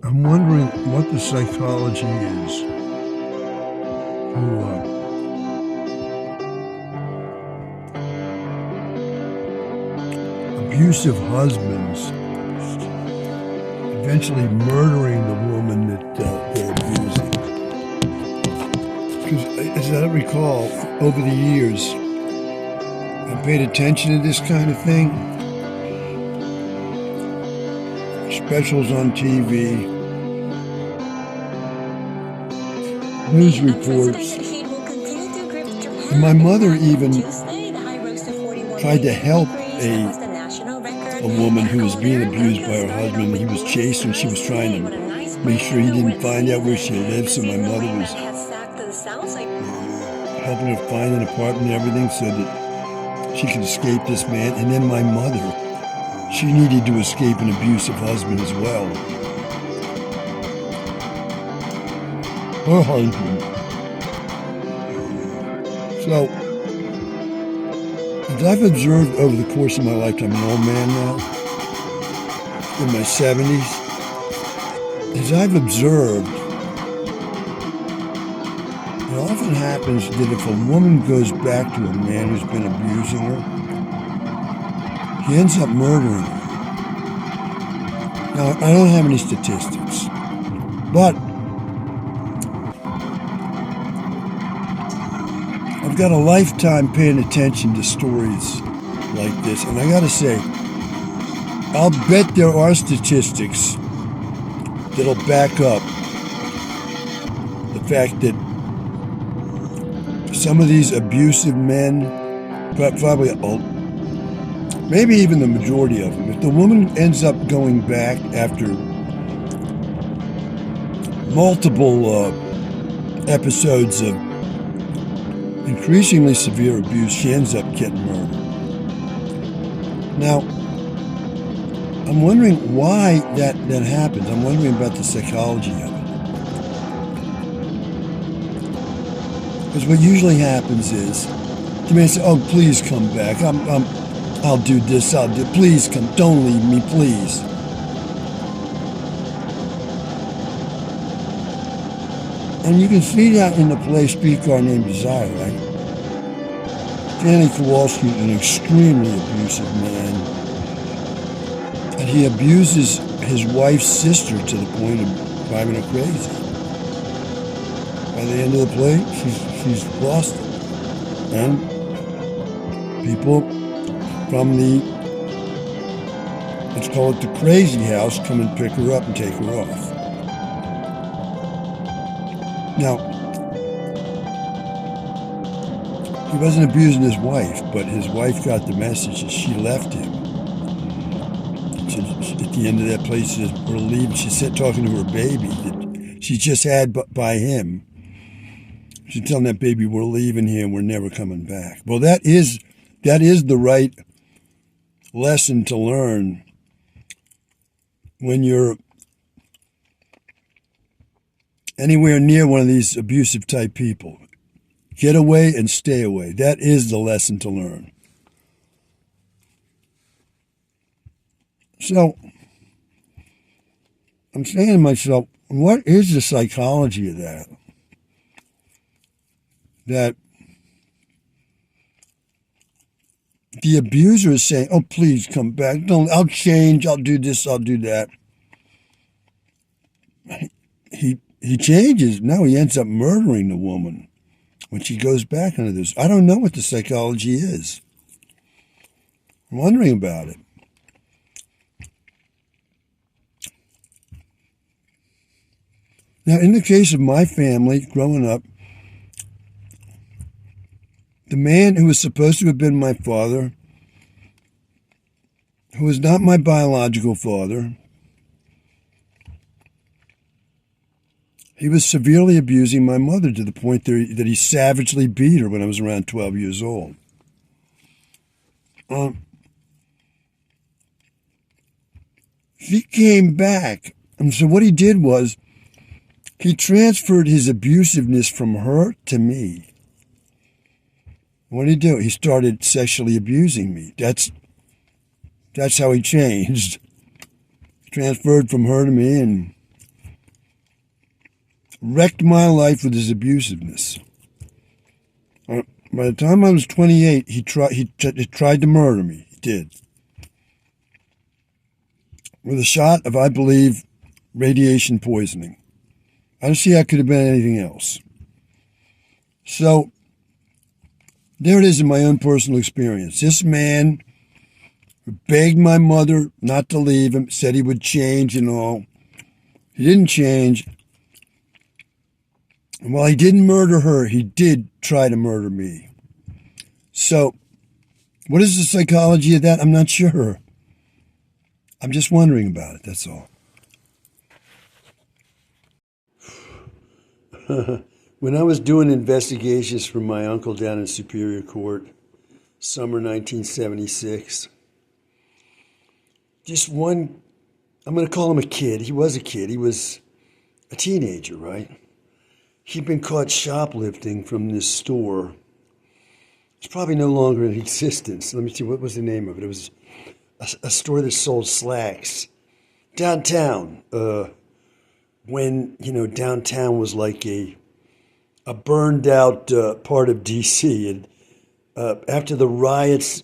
I'm wondering what the psychology is who abusive husbands eventually murdering the woman that they're abusing. Because as I recall, over the years, I paid attention to this kind of thing. Specials on TV, news reports. And my mother even tried to help a woman who was being abused by her husband. He was chased and she was trying to make sure he didn't find out where she lived. So my mother was helping her find an apartment and everything so that she could escape this man. And then my mother, she needed to escape an abusive husband as well. Her husband. So, as I've observed over the course of my lifetime, I'm an old man now, in my 70s, as I've observed, it often happens that if a woman goes back to a man who's been abusing her, he ends up murdering her. Now, I don't have any statistics, but I've got a lifetime paying attention to stories like this, and I gotta say, I'll bet there are statistics that'll back up the fact that some of these abusive men, probably, maybe even the majority of them, if the woman ends up going back after multiple episodes of increasingly severe abuse, she ends up getting murdered. Now, I'm wondering why that happens. I'm wondering about the psychology of it. Because what usually happens is the man says, "Oh, please come back. I'll do this. Please come. Don't leave me, please." And you can see that in the play Streetcar Named Desire, right? Danny Kowalski is an extremely abusive man. And he abuses his wife's sister to the point of driving her crazy. By the end of the play, she's lost it. And people from let's call it the crazy house, come and pick her up and take her off. Now, he wasn't abusing his wife, but his wife got the message that she left him. At the end of that play, she says, "We're leaving." She said, talking to her baby that she just had by him. She's telling that baby, "We're leaving here and we're never coming back." Well, that is the right lesson to learn when you're anywhere near one of these abusive type people. Get away and stay away. That is the lesson to learn. So, I'm saying to myself, what is the psychology of that? That the abuser is saying, "Oh, please come back. I'll change. I'll do this. I'll do that." He changes. Now he ends up murdering the woman when she goes back into this. I don't know what the psychology is. I'm wondering about it. Now, in the case of my family growing up, the man who was supposed to have been my father, who was not my biological father, he was severely abusing my mother to the point that he savagely beat her when I was around 12 years old. He came back, and so what he did was he transferred his abusiveness from her to me. What did he do? He started sexually abusing me. That's how he changed. Transferred from her to me, and wrecked my life with his abusiveness. By the time I was 28, he tried to murder me. He did. With a shot of, I believe, radiation poisoning. I don't see how it could have been anything else. So, there it is in my own personal experience. This man begged my mother not to leave him, said he would change and all. He didn't change. And while he didn't murder her, he did try to murder me. So, what is the psychology of that? I'm not sure. I'm just wondering about it, that's all. When I was doing investigations for my uncle down in Superior Court, summer 1976, just one, I'm going to call him a kid. He was a kid. He was a teenager, right? He'd been caught shoplifting from this store. It's probably no longer in existence. Let me see, what was the name of it? It was a store that sold slacks downtown. When, downtown was like a burned out part of D.C. And after the riots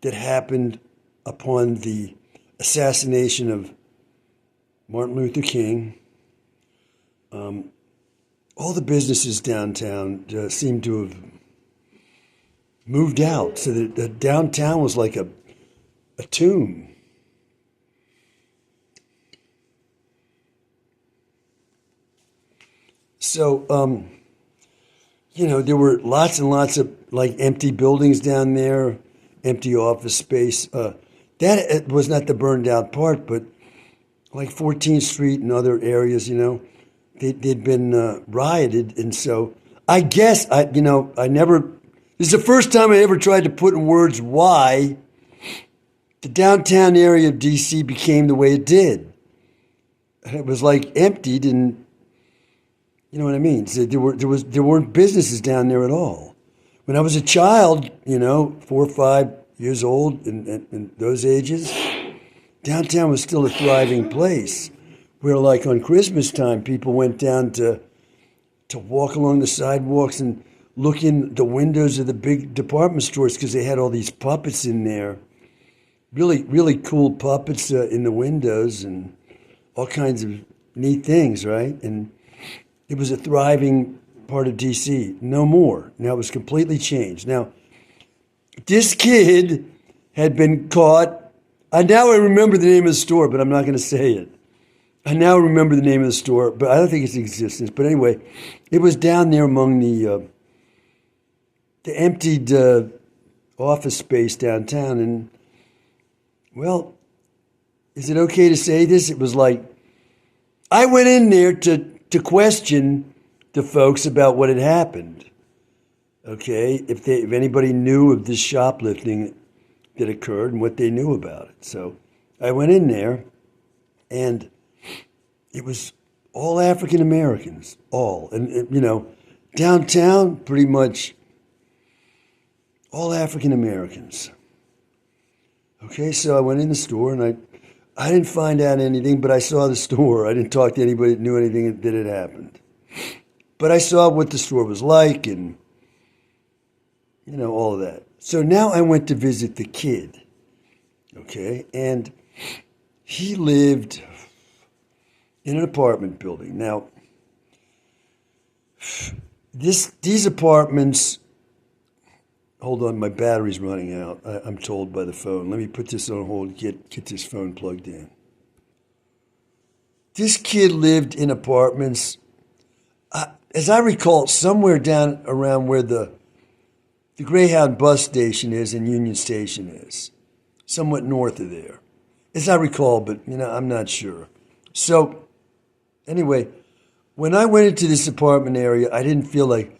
that happened upon the assassination of Martin Luther King, all the businesses downtown seemed to have moved out. So the downtown was like a tomb. So, there were lots and lots of like empty buildings down there, empty office space. That was not the burned out part, but like 14th Street and other areas, they'd been rioted. And so I guess, I never, this is the first time I ever tried to put in words why the downtown area of D.C. became the way it did. It was like emptied, and you know what I mean? So there weren't businesses down there at all. When I was a child, 4 or 5 years old, in those ages, downtown was still a thriving place where, like on Christmas time, people went down to walk along the sidewalks and look in the windows of the big department stores because they had all these puppets in there. Really, really cool puppets in the windows and all kinds of neat things, right? And it was a thriving part of D.C. No more. Now it was completely changed. Now, this kid had been caught. Now I remember the name of the store, but I'm not going to say it. I now remember the name of the store, but I don't think it's in existence. But anyway, it was down there among the emptied office space downtown. And, well, is it okay to say this? It was like, I went in there to question the folks about what had happened. Okay, if anybody knew of this shoplifting that occurred and what they knew about it. So I went in there, and it was all African Americans, all. And downtown, pretty much all African Americans. Okay, so I went in the store, and I didn't find out anything, but I saw the store. I didn't talk to anybody that knew anything that had happened. But I saw what the store was like and, all of that. So now I went to visit the kid, okay? And he lived in an apartment building. Now, these apartments, hold on, my battery's running out, I'm told by the phone. Let me put this on hold, get this phone plugged in. This kid lived in apartments, as I recall, somewhere down around where the Greyhound bus station is and Union Station is, somewhat north of there. As I recall, but, I'm not sure. So, anyway, when I went into this apartment area, I didn't feel like,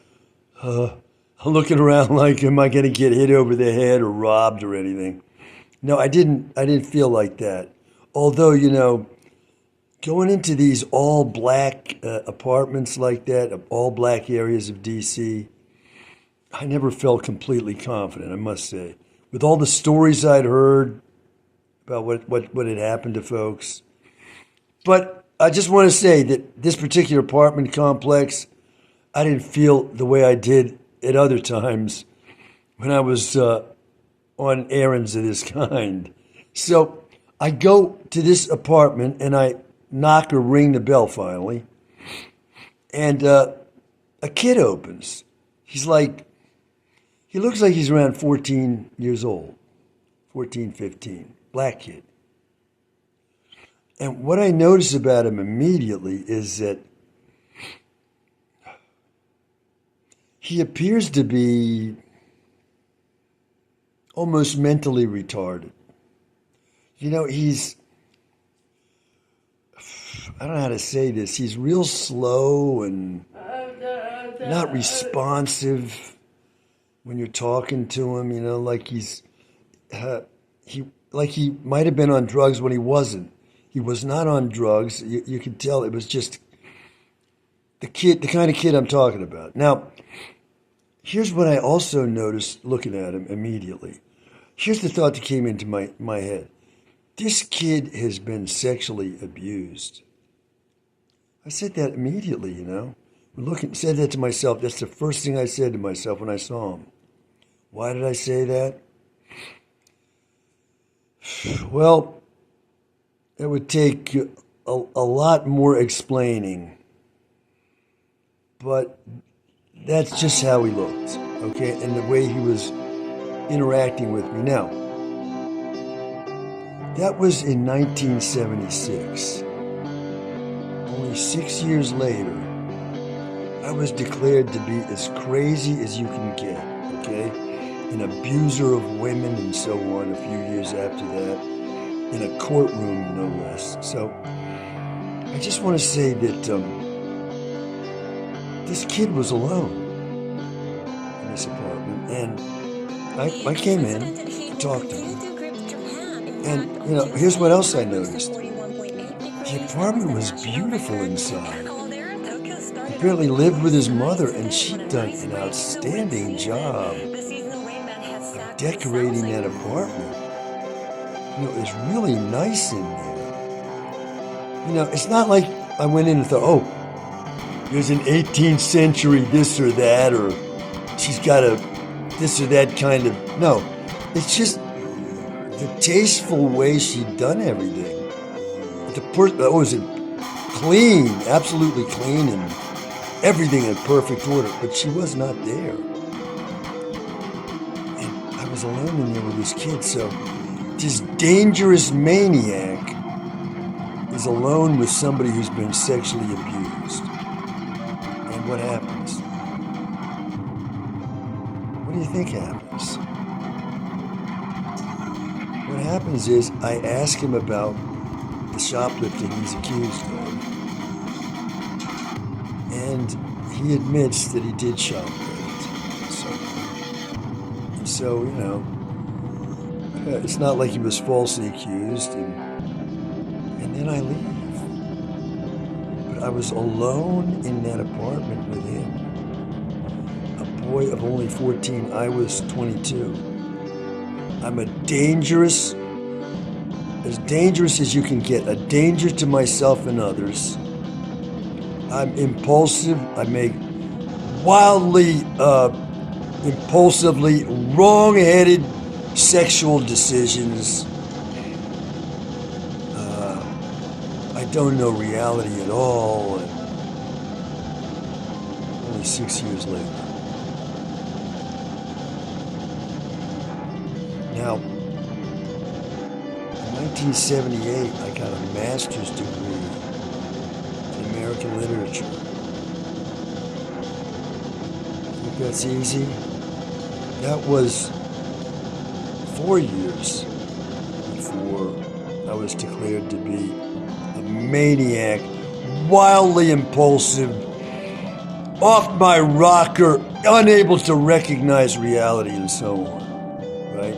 looking around like, am I going to get hit over the head or robbed or anything? No, I didn't feel like that. Although, going into these all black apartments like that, all black areas of D.C., I never felt completely confident, I must say. With all the stories I'd heard about what had happened to folks. But I just want to say that this particular apartment complex, I didn't feel the way I did at other times when I was on errands of this kind. So I go to this apartment and I knock or ring the bell finally, and a kid opens. He looks like he's around 14 years old, 14, 15, black kid. And what I notice about him immediately is that he appears to be almost mentally retarded. You know, I don't know how to say this, he's real slow and not responsive when you're talking to him, you know, like he might have been on drugs when he wasn't. He was not on drugs. You could tell it was just the kind of kid I'm talking about. Now, here's what I also noticed looking at him immediately. Here's the thought that came into my head. This kid has been sexually abused. I said that immediately, you know. Said that to myself. That's the first thing I said to myself when I saw him. Why did I say that? Well, it would take a lot more explaining. But that's just how he looked, okay? And the way he was interacting with me. Now, that was in 1976. Only 6 years later, I was declared to be as crazy as you can get, okay? An abuser of women and so on a few years after that, in a courtroom, no less. So, I just want to say that this kid was alone in this apartment, and I came in to talk to him. And, you know, here's what else I noticed. The apartment was beautiful inside. He apparently lived with his mother, and she'd done an outstanding job of decorating that apartment. You know, it was really nice in there. You know, it's not like I went in and thought, oh, there's an 18th century this or that, or she's got a this or that kind of... No, it's just the tasteful way she'd done everything. Was it clean, absolutely clean, and everything in perfect order, but she was not there. And I was alone in there with this kid, so this dangerous maniac is alone with somebody who's been sexually abused. And what happens? What do you think happens? What happens is I ask him about the shoplifting he's accused of, and he admits that he did shoplift. So you know, it's not like he was falsely accused, and then I leave. But I was alone in that apartment with him. A boy of only 14, I was 22. I'm as dangerous as you can get, a danger to myself and others. I'm impulsive. I make wildly, impulsively wrong-headed sexual decisions. I don't know reality at all. Only 6 years later. Now, in 1978, I got a master's degree in American literature. Think that's easy? That was 4 years before I was declared to be a maniac, wildly impulsive, off my rocker, unable to recognize reality and so on, right?